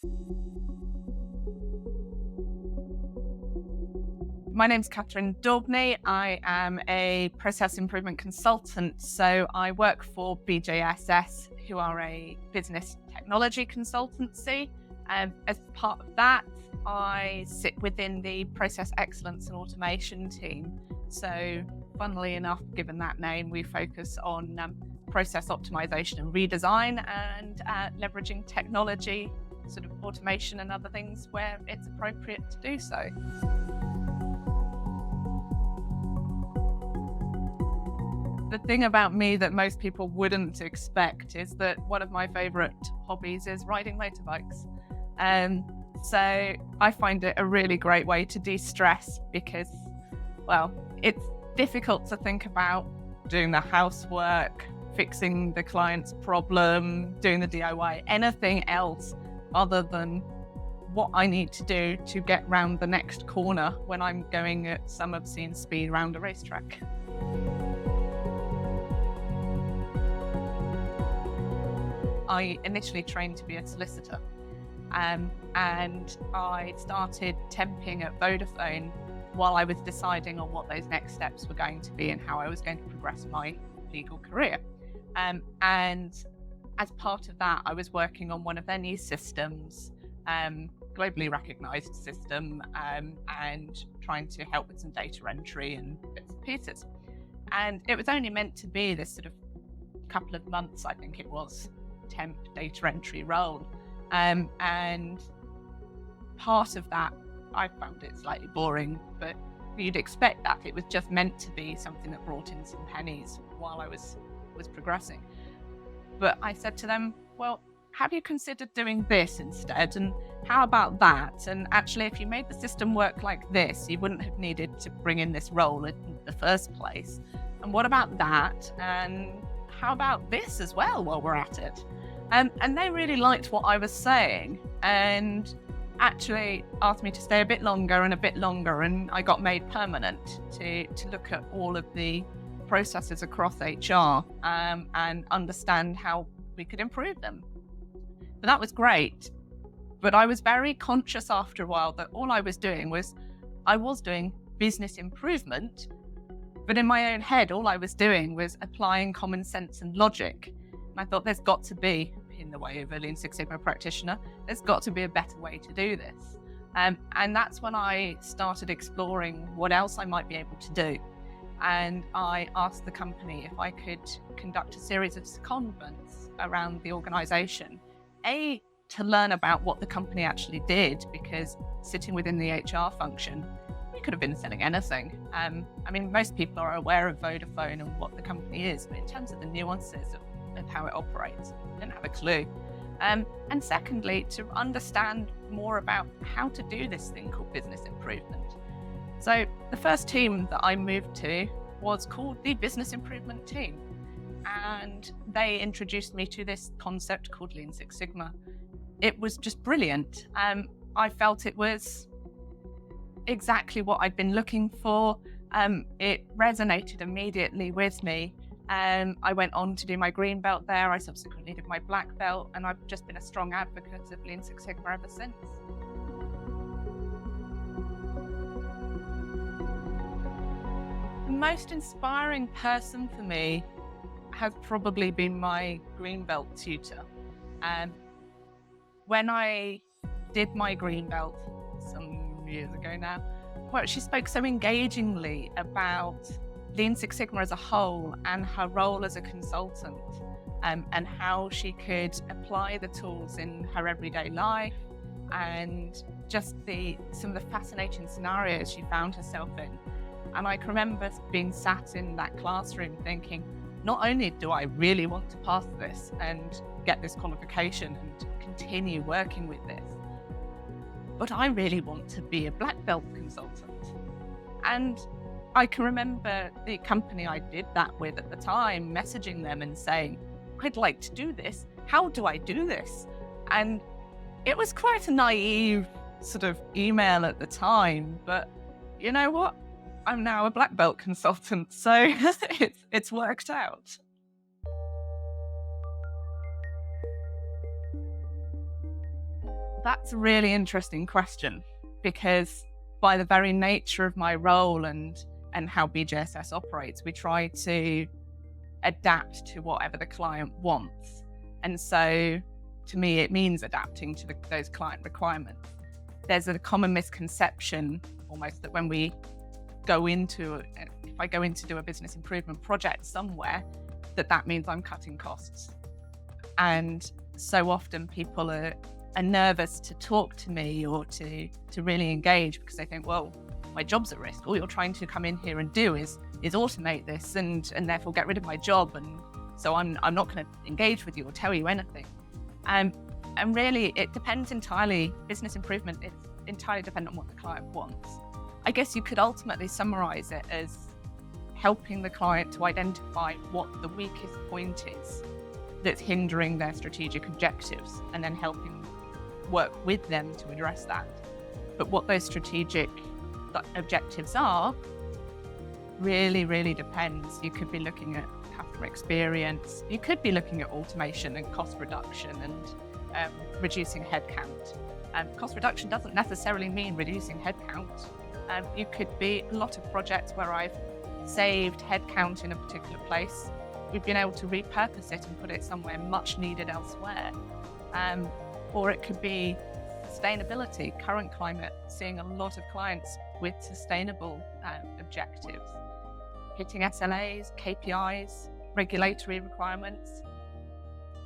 My name's Katherine Daubney. I am a process improvement consultant. So I work for BJSS, who are a business technology consultancy. As part of that, I sit within the process excellence and automation team. So funnily enough, given that name, we focus on process optimization and redesign and leveraging technology, sort of automation and other things where it's appropriate to do so. The thing about me that most people wouldn't expect is that one of my favourite hobbies is riding motorbikes. So I find it a really great way to de-stress because, well, it's difficult to think about doing the housework, fixing the client's problem, doing the DIY, anything else other than what I need to do to get round the next corner when I'm going at some obscene speed around a racetrack. I initially trained to be a solicitor, and I started temping at Vodafone while I was deciding on what those next steps were going to be and how I was going to progress my legal career. And as part of that, I was working on one of their new systems, globally recognized system, and trying to help with some data entry and bits and pieces. And it was only meant to be this sort of couple of months, I think it was, temp data entry role. And part of that, I found it slightly boring, but you'd expect that. It was just meant to be something that brought in some pennies while I was progressing. But I said to them, well, have you considered doing this instead? And how about that? And actually, if you made the system work like this, you wouldn't have needed to bring in this role in the first place. And what about that? And how about this as well while we're at it? And they really liked what I was saying and actually asked me to stay a bit longer, and I got made permanent to look at all of the processes across HR and understand how we could improve them. So that was great, but I was very conscious after a while that all I was doing was business improvement, but in my own head, all I was doing was applying common sense and logic. And I thought there's got to be, in the way of a Lean Six Sigma practitioner, there's got to be a better way to do this. And that's when I started exploring what else I might be able to do. And I asked the company if I could conduct a series of secondments around the organisation, to learn about what the company actually did, because sitting within the HR function, we could have been selling anything. I mean, most people are aware of Vodafone and what the company is, but in terms of the nuances of how it operates, I didn't have a clue. And secondly, to understand more about how to do this thing called business improvement. So the first team that I moved to was called the Business Improvement Team. And they introduced me to this concept called Lean Six Sigma. It was just brilliant. I felt it was exactly what I'd been looking for. It resonated immediately with me. I went on to do my green belt there. I subsequently did my black belt, and I've just been a strong advocate of Lean Six Sigma ever since. The most inspiring person for me has probably been my green belt tutor. When I did my green belt some years ago now, well, she spoke so engagingly about Lean Six Sigma as a whole and her role as a consultant, and how she could apply the tools in her everyday life, and just some of the fascinating scenarios she found herself in. And I can remember being sat in that classroom thinking, not only do I really want to pass this and get this qualification and continue working with this, but I really want to be a black belt consultant. And I can remember the company I did that with at the time messaging them and saying, I'd like to do this. How do I do this? And it was quite a naive sort of email at the time, but you know what? I'm now a black belt consultant, so it's worked out. That's a really interesting question, because by the very nature of my role and how BJSS operates, we try to adapt to whatever the client wants. And so to me, it means adapting to those client requirements. There's a common misconception almost that when we go into, if I go in to do a business improvement project somewhere, that means I'm cutting costs. And so often people are nervous to talk to me or to really engage, because they think, well, my job's at risk. All you're trying to come in here and do is automate this and therefore get rid of my job. And so I'm not going to engage with you or tell you anything. And really, it depends entirely. Business improvement, it's entirely dependent on what the client wants. I guess you could ultimately summarize it as helping the client to identify what the weakest point is that's hindering their strategic objectives, and then helping work with them to address that. But what those strategic objectives are really, really depends. You could be looking at customer experience. You could be looking at automation and cost reduction and reducing headcount. Cost reduction doesn't necessarily mean reducing headcount. You could be a lot of projects where I've saved headcount in a particular place. We've been able to repurpose it and put it somewhere much needed elsewhere. Or it could be sustainability, current climate, seeing a lot of clients with sustainable objectives, hitting SLAs, KPIs, regulatory requirements.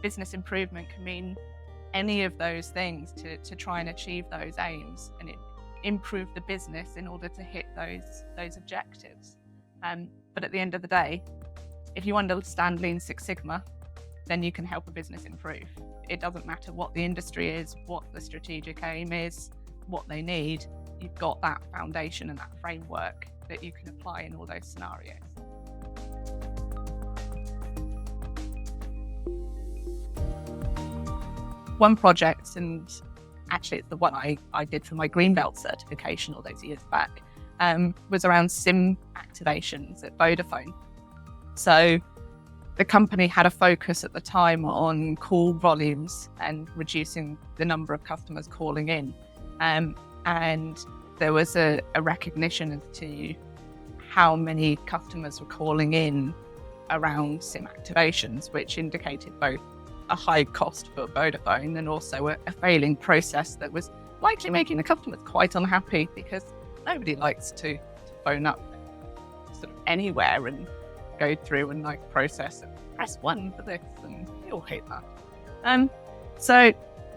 Business improvement can mean any of those things to try and achieve those aims and improve the business in order to hit those objectives. But at the end of the day, if you understand Lean Six Sigma, then you can help a business improve. It doesn't matter what the industry is, what the strategic aim is, what they need. You've got that foundation and that framework that you can apply in all those scenarios. One project, and actually it's the one I did for my Greenbelt certification all those years back, was around SIM activations at Vodafone. So the company had a focus at the time on call volumes and reducing the number of customers calling in. And there was a recognition as to how many customers were calling in around SIM activations, which indicated both a high cost for Vodafone and also a failing process that was likely making the customers quite unhappy, because nobody likes to phone up sort of anywhere and go through a nice process and press 1 for this, and we all hate that. So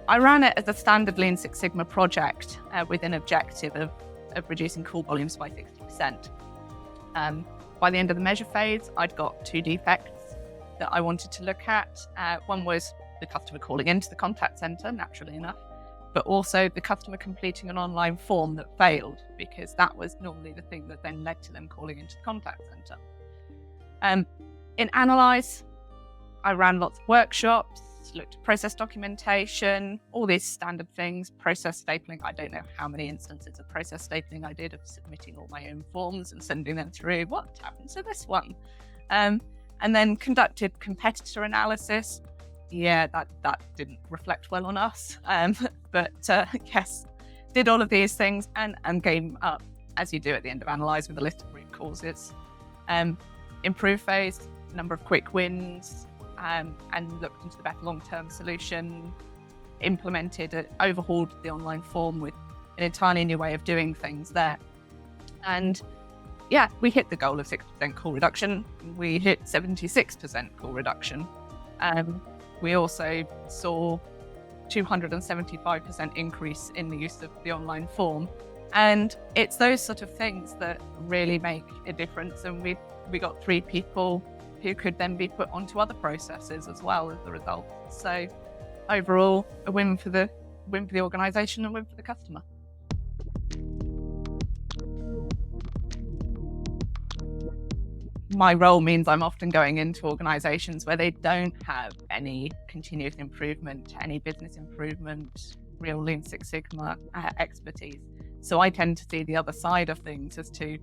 I ran it as a standard Lean Six Sigma project with an objective of reducing call volumes by 60%. By the end of the measure phase, I'd got 2 defects that I wanted to look at. One was the customer calling into the contact centre, naturally enough, but also the customer completing an online form that failed, because that was normally the thing that then led to them calling into the contact centre. In Analyse, I ran lots of workshops, looked at process documentation, all these standard things, process stapling. I don't know how many instances of process stapling I did, of submitting all my own forms and sending them through. What happened to this one? And then conducted competitor analysis. Yeah, that didn't reflect well on us. But yes, did all of these things and came up, as you do at the end of Analyse, with a list of root causes. Improve phase, number of quick wins, and looked into the better long-term solution, implemented, overhauled the online form with an entirely new way of doing things there. And yeah, we hit the goal of 6% call reduction. We hit 76% call reduction. We also saw 275% increase in the use of the online form. And it's those sort of things that really make a difference. And we got 3 people who could then be put onto other processes as well as the result. So overall, a win for the organisation and a win for the customer. My role means I'm often going into organisations where they don't have any continuous improvement, any business improvement, real Lean Six Sigma expertise. So I tend to see the other side of things as to,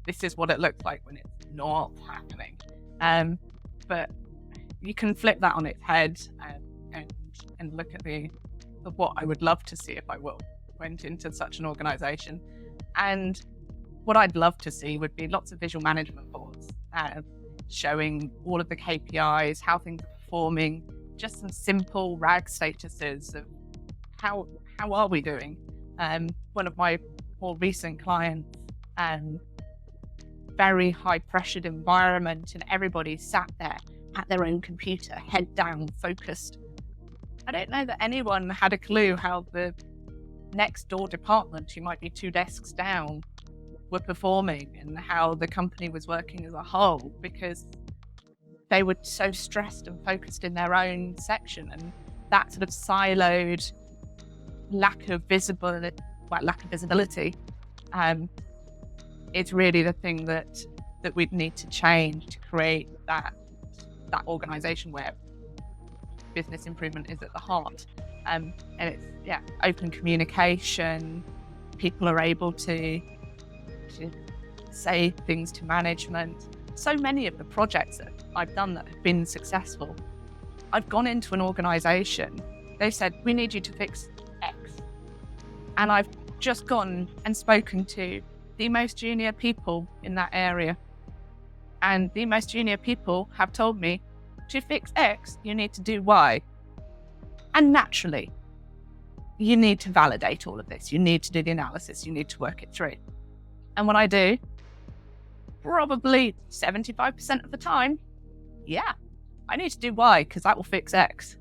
this is what it looks like when it's not happening. But you can flip that on its head and look at the of what I would love to see if I went into such an organisation. And what I'd love to see would be lots of visual management boards showing all of the KPIs, how things are performing, just some simple RAG statuses of how are we doing. One of my more recent clients, very high pressured environment, and everybody sat there at their own computer, head down, focused. I don't know that anyone had a clue how the next door department, who might be 2 desks down, were performing and how the company was working as a whole, because they were so stressed and focused in their own section. And that sort of siloed lack of visibility is really the thing that we'd need to change to create that organisation where business improvement is at the heart. And it's open communication. People are able to say things to management. So many of the projects that I've done that have been successful, I've gone into an organisation, they've said, we need you to fix X. And I've just gone and spoken to the most junior people in that area. And the most junior people have told me, to fix X, you need to do Y. And naturally, you need to validate all of this. You need to do the analysis. You need to work it through. And what I do, probably 75% of the time, I need to do Y because that will fix X.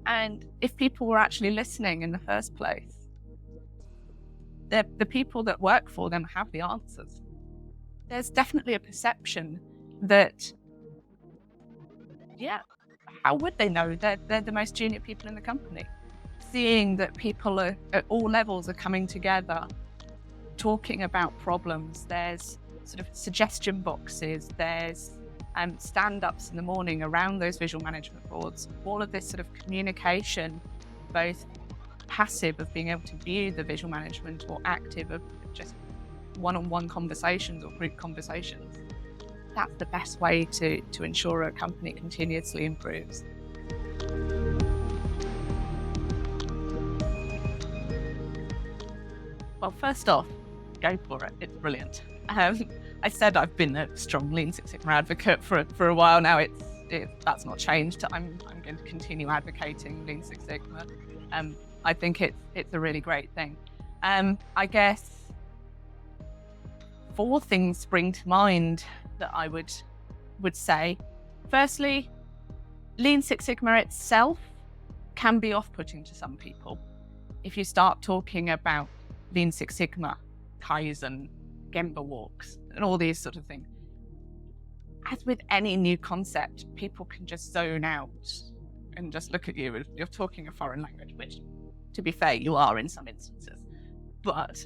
And if people were actually listening in the first place, the people that work for them have the answers. There's definitely a perception that, how would they know? They're the most junior people in the company. Seeing that people at all levels are coming together, talking about problems. There's sort of suggestion boxes. There's stand-ups in the morning around those visual management boards. All of this sort of communication, both passive of being able to view the visual management or active of just one-on-one conversations or group conversations. That's the best way to ensure a company continuously improves. Well, first off, go for it. It's brilliant. I said I've been a strong Lean Six Sigma advocate for a while now. That's not changed. I'm going to continue advocating Lean Six Sigma. I think it's a really great thing. I guess 4 things spring to mind that I would say. Firstly, Lean Six Sigma itself can be off-putting to some people. If you start talking about Lean Six Sigma, Kaizen, Gemba walks, and all these sort of things, as with any new concept, people can just zone out and just look at you as you're talking a foreign language, which, to be fair, you are in some instances. But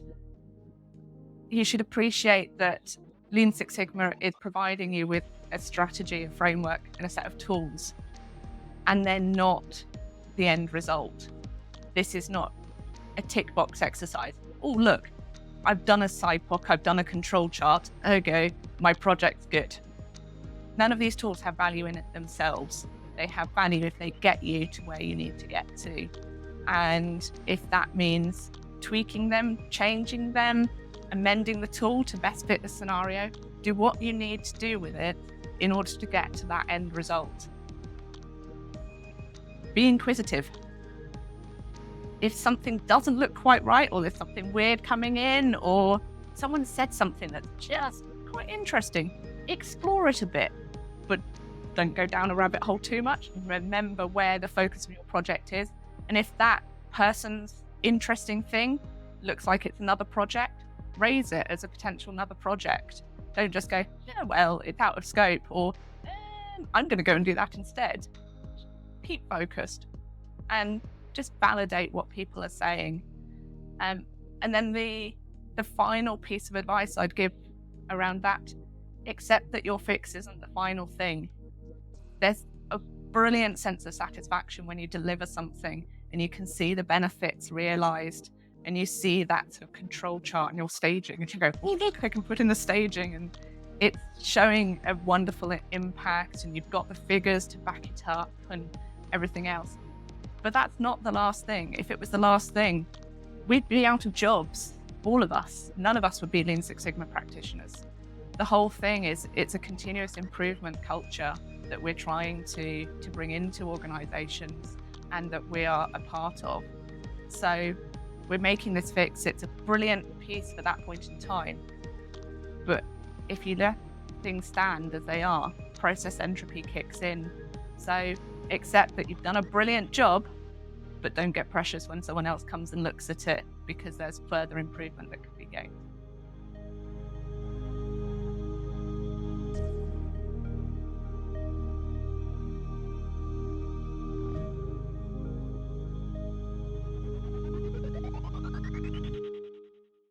you should appreciate that Lean Six Sigma is providing you with a strategy, a framework, and a set of tools, and they're not the end result. This is not a tick box exercise. Oh, look, I've done a SIPOC, I've done a control chart, ergo, my project's good. None of these tools have value in it themselves. They have value if they get you to where you need to get to. And if that means tweaking them, changing them, amending the tool to best fit the scenario, do what you need to do with it in order to get to that end result. Be inquisitive. If something doesn't look quite right, or there's something weird coming in, or someone said something that's just quite interesting, explore it a bit, but don't go down a rabbit hole too much. Remember where the focus of your project is. And if that person's interesting thing looks like it's another project, raise it as a potential another project. Don't just go, well, it's out of scope, or I'm going to go and do that instead. Keep focused and just validate what people are saying. And then the final piece of advice I'd give around that, accept that your fix isn't the final thing. There's a brilliant sense of satisfaction when you deliver something and you can see the benefits realized, and you see that sort of control chart and your staging, and you go, oh, look, I can put in the staging, and it's showing a wonderful impact, and you've got the figures to back it up and everything else. But that's not the last thing. If it was the last thing, we'd be out of jobs, all of us. None of us would be Lean Six Sigma practitioners. The whole thing is it's a continuous improvement culture that we're trying to bring into organizations and that we are a part of. So we're making this fix. It's a brilliant piece for that point in time. But if you let things stand as they are, process entropy kicks in. So accept that you've done a brilliant job, but don't get precious when someone else comes and looks at it, because there's further improvement that can